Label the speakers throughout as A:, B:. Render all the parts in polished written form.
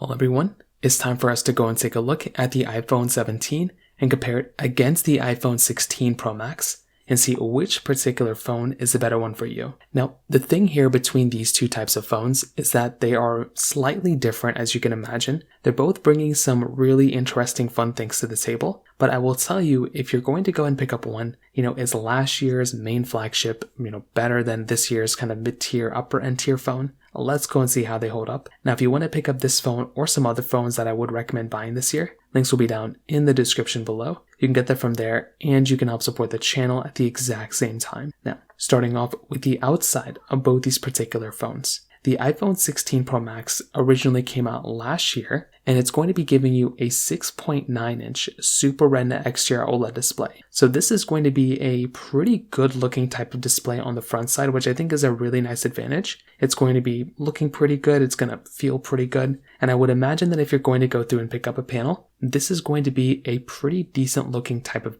A: Well, everyone, it's time for us to go and take a look at the iPhone 17 and compare it against the iPhone 16 Pro Max and see which particular phone is the better one for you. Now, the thing here between these two types of phones is that they are slightly different, as you can imagine. They're both bringing some really interesting fun things to the table, but I will tell you, if you're going to go and pick up one, is last year's main flagship, better than this year's kind of mid-tier, upper-end tier phone? Let's go and see how they hold up. Now, if you want to pick up this phone or some other phones that I would recommend buying this year, links will be down in the description below. You can get that from there, and you can help support the channel at the exact same time. Now, starting off with the outside of both these particular phones. The iPhone 16 Pro Max originally came out last year, and it's going to be giving you a 6.9-inch Super Retina XDR OLED display. So this is going to be a pretty good looking type of display on the front side, which I think is a really nice advantage. It's going to be looking pretty good, it's going to feel pretty good, and I would imagine that if you're going to go through and pick up a panel, this is going to be a pretty decent looking type of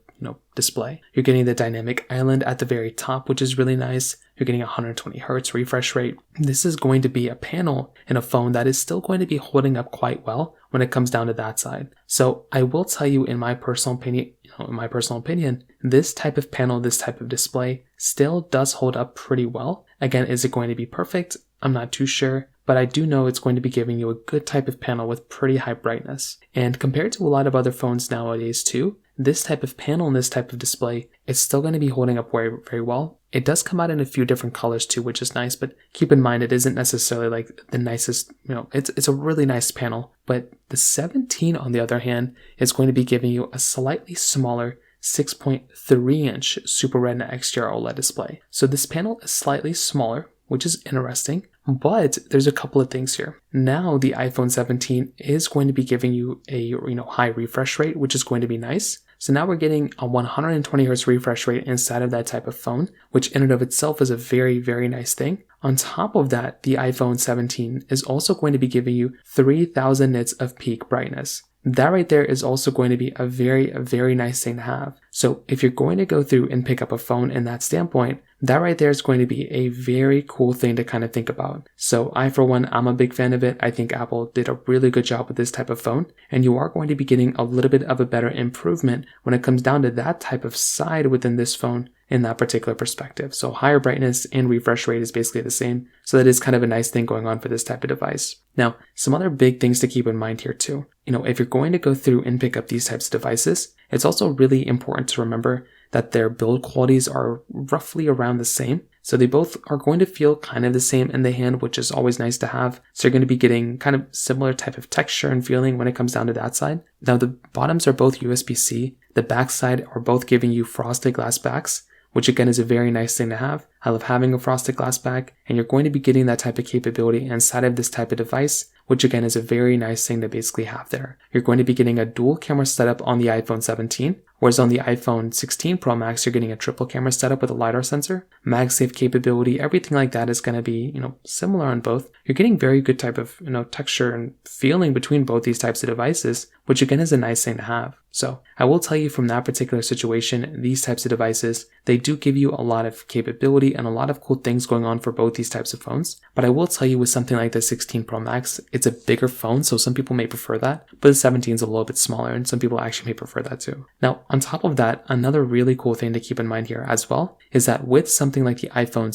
A: display. You're getting the dynamic island at the very top, which is really nice. You're getting 120 Hz refresh rate. This is going to be a panel in a phone that is still going to be holding up quite well when it comes down to that side. So I will tell you, in my personal opinion, this type of panel, this type of display still does hold up pretty well. Again, is it going to be perfect? I'm not too sure, but I do know it's going to be giving you a good type of panel with pretty high brightness. And compared to a lot of other phones nowadays too, this type of panel and this type of display is still going to be holding up very, very well. It does come out in a few different colors too, which is nice, but keep in mind it isn't necessarily like the nicest, it's a really nice panel. But the 17, on the other hand, is going to be giving you a slightly smaller 6.3-inch Super Retina XDR OLED display. So this panel is slightly smaller, which is interesting, but there's a couple of things here. Now the iPhone 17 is going to be giving you a high refresh rate, which is going to be nice. So now we're getting a 120 Hz refresh rate inside of that type of phone, which in and of itself is a very, very nice thing. On top of that, the iPhone 17 is also going to be giving you 3000 nits of peak brightness. That right there is also going to be a very nice thing to have. So if you're going to go through and pick up a phone in that standpoint, that right there is going to be a very cool thing to kind of think about. So I, for one, I'm a big fan of it. I think Apple did a really good job with this type of phone, and you are going to be getting a little bit of a better improvement when it comes down to that type of side within this phone in that particular perspective. So higher brightness and refresh rate is basically the same. So that is kind of a nice thing going on for this type of device. Now, some other big things to keep in mind here too. If you're going to go through and pick up these types of devices, it's also really important to remember that their build qualities are roughly around the same. So they both are going to feel kind of the same in the hand, which is always nice to have. So you're going to be getting kind of similar type of texture and feeling when it comes down to that side. Now the bottoms are both USB-C. The backside are both giving you frosted glass backs, which again is a very nice thing to have. I love having a frosted glass back, and you're going to be getting that type of capability inside of this type of device, which again is a very nice thing to basically have there. You're going to be getting a dual camera setup on the iPhone 17, whereas on the iPhone 16 Pro Max, you're getting a triple camera setup with a LiDAR sensor. MagSafe capability, everything like that is going to be, similar on both. You're getting very good type of, texture and feeling between both these types of devices, which again is a nice thing to have. So I will tell you, from that particular situation, these types of devices, they do give you a lot of capability and a lot of cool things going on for both these types of phones. But I will tell you, with something like the 16 Pro Max, it's a bigger phone, so some people may prefer that, but the 17 is a little bit smaller, and some people actually may prefer that too. Now, on top of that, another really cool thing to keep in mind here as well is that with something like the iPhone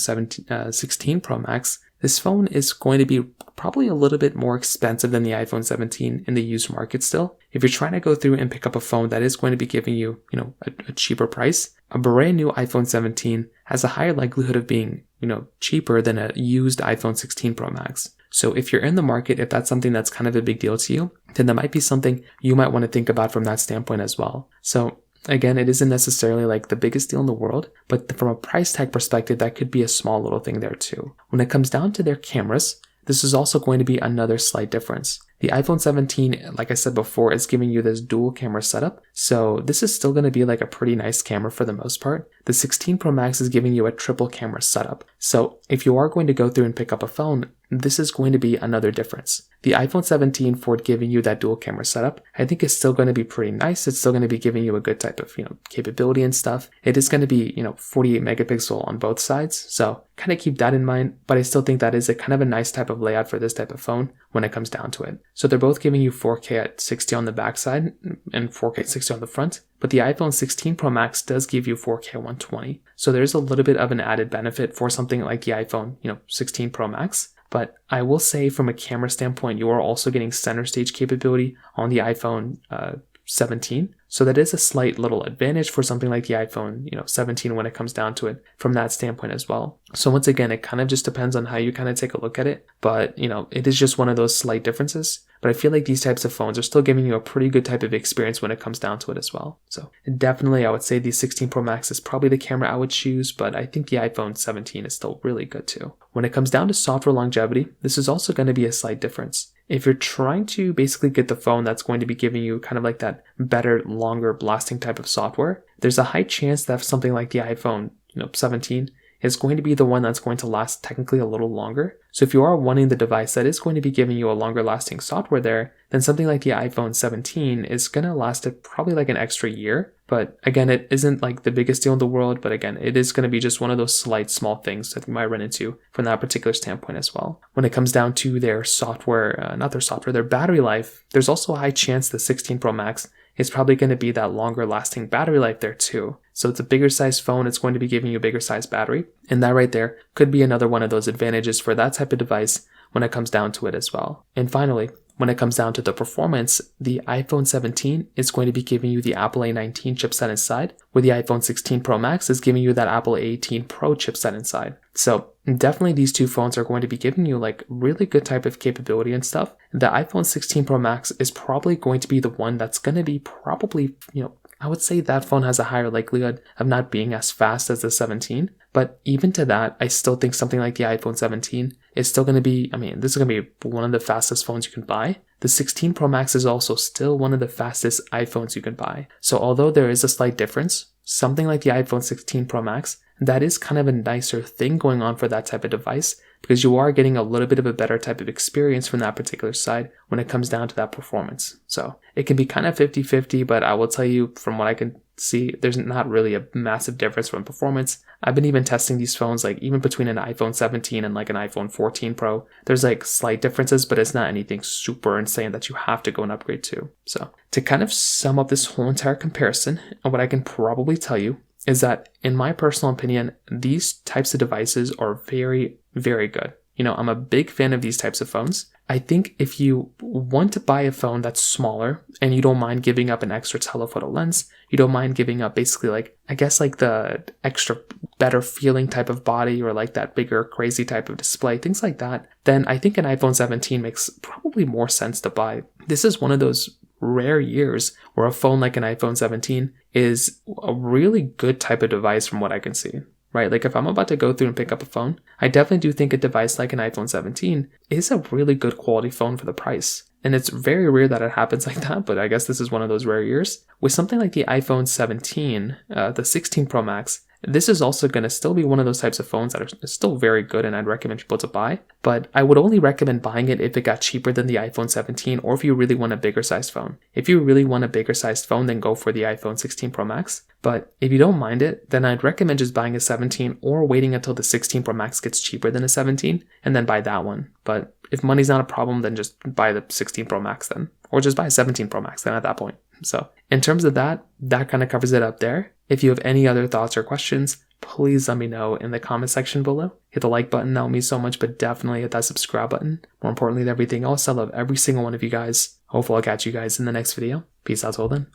A: 16 Pro Max, this phone is going to be probably a little bit more expensive than the iPhone 17 in the used market still. If you're trying to go through and pick up a phone that is going to be giving you, a cheaper price, a brand new iPhone 17 has a higher likelihood of being, cheaper than a used iPhone 16 Pro Max. So if you're in the market, if that's something that's kind of a big deal to you, then that might be something you might want to think about from that standpoint as well. So again, it isn't necessarily like the biggest deal in the world, but from a price tag perspective, that could be a small little thing there too. When it comes down to their cameras, this is also going to be another slight difference. The iPhone 17, like I said before, is giving you this dual camera setup. So this is still going to be like a pretty nice camera for the most part. The 16 Pro Max is giving you a triple camera setup. So if you are going to go through and pick up a phone, this is going to be another difference. The iPhone 17, for giving you that dual camera setup, I think is still going to be pretty nice. It's still going to be giving you a good type of, capability and stuff. It is going to be, 48 megapixel on both sides. So kind of keep that in mind, but I still think that is a kind of a nice type of layout for this type of phone when it comes down to it. So they're both giving you 4K at 60 on the back side and 4K at 60 on the front, but the iPhone 16 Pro Max does give you 4K 120. So there's a little bit of an added benefit for something like the iPhone, 16 Pro Max. But I will say from a camera standpoint, you are also getting center stage capability on the iPhone 17. So that is a slight little advantage for something like the iPhone, 17 when it comes down to it from that standpoint as well. So once again, it kind of just depends on how you kind of take a look at it. But, it is just one of those slight differences. But I feel like these types of phones are still giving you a pretty good type of experience when it comes down to it as well. So definitely, I would say the 16 Pro Max is probably the camera I would choose, but I think the iPhone 17 is still really good too. When it comes down to software longevity, this is also going to be a slight difference. If you're trying to basically get the phone that's going to be giving you kind of like that better, longer lasting type of software, there's a high chance that something like the iPhone, 17 is going to be the one that's going to last technically a little longer. So if you are wanting the device that is going to be giving you a longer lasting software there, then something like the iPhone 17 is going to last it probably like an extra year. But again, it isn't like the biggest deal in the world, but again, it is going to be just one of those slight small things that you might run into from that particular standpoint as well. When it comes down to their software, their battery life, there's also a high chance the 16 Pro Max is probably going to be that longer lasting battery life there too. So it's a bigger size phone, it's going to be giving you a bigger size battery. And that right there could be another one of those advantages for that type of device when it comes down to it as well. And finally, when it comes down to the performance, the iPhone 17 is going to be giving you the Apple A19 chipset inside, where the iPhone 16 Pro Max is giving you that Apple A18 Pro chipset inside. So definitely these two phones are going to be giving you like really good type of capability and stuff. The iPhone 16 Pro Max is probably going to be the one that's going to be probably, I would say that phone has a higher likelihood of not being as fast as the 17. But even to that, I still think something like the iPhone 17 is still going to be, this is going to be one of the fastest phones you can buy. The 16 Pro Max is also still one of the fastest iPhones you can buy. So although there is a slight difference, something like the iPhone 16 Pro Max, that is kind of a nicer thing going on for that type of device, because you are getting a little bit of a better type of experience from that particular side when it comes down to that performance. So it can be kind of 50-50, but I will tell you from what I can see, there's not really a massive difference from performance. I've been even testing these phones, like even between an iPhone 17 and like an iPhone 14 Pro, there's like slight differences, but it's not anything super insane that you have to go and upgrade to. So to kind of sum up this whole entire comparison, what I can probably tell you is that in my personal opinion, these types of devices are very, very good. I'm a big fan of these types of phones. I think if you want to buy a phone that's smaller and you don't mind giving up an extra telephoto lens, you don't mind giving up basically like the extra better feeling type of body or like that bigger crazy type of display, things like that, then I think an iPhone 17 makes probably more sense to buy. This is one of those rare years where a phone like an iPhone 17 is a really good type of device from what I can see. Right? Like if I'm about to go through and pick up a phone, I definitely do think a device like an iPhone 17 is a really good quality phone for the price. And it's very rare that it happens like that, but I guess this is one of those rare years. With something like the iPhone 17, the 16 Pro Max, this is also going to still be one of those types of phones that are still very good and I'd recommend people to buy. But I would only recommend buying it if it got cheaper than the iPhone 17 or if you really want a bigger sized phone. If you really want a bigger sized phone, then go for the iPhone 16 Pro Max. But if you don't mind it, then I'd recommend just buying a 17 or waiting until the 16 Pro Max gets cheaper than a 17 and then buy that one. But if money's not a problem, then just buy the 16 Pro Max then. Or just buy a 17 Pro Max then at that point. So in terms of that kind of covers it up there. If you have any other thoughts or questions, please let me know in the comment section below. Hit the like button, that would mean so much, but definitely hit that subscribe button. More importantly than everything else, I love every single one of you guys. Hopefully I'll catch you guys in the next video. Peace out till then.